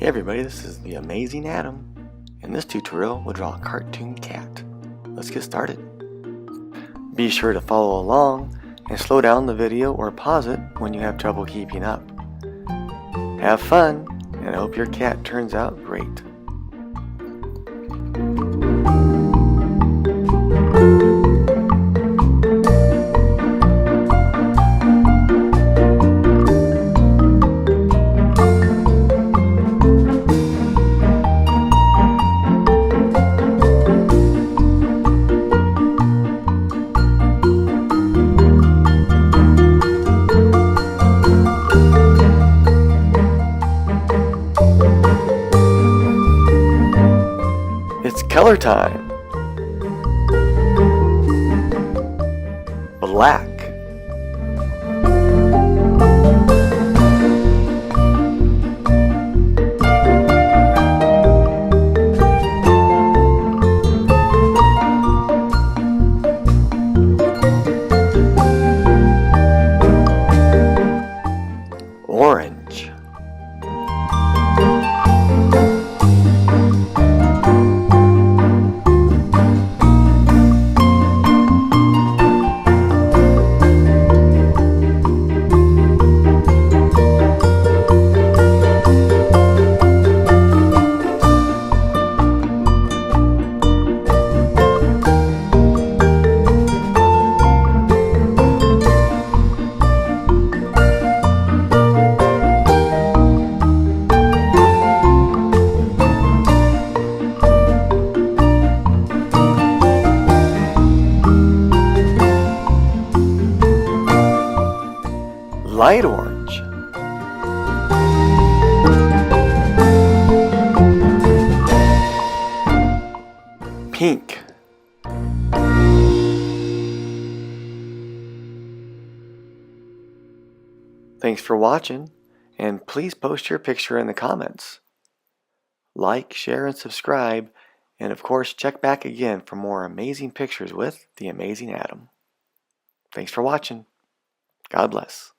Hey everybody, this is the Amazing Adam. In this tutorial, we'll draw a cartoon cat. Let's get started. Be sure to follow along and slow down the video or pause it when you have trouble keeping up. Have fun, and I hope your cat turns out great. It's color time. Black. Orange. Light orange. Pink. Thanks for watching, and please post your picture in the comments. Like, share, and subscribe, and of course check back again for more amazing pictures with the Amazing Adam. Thanks for watching. God bless.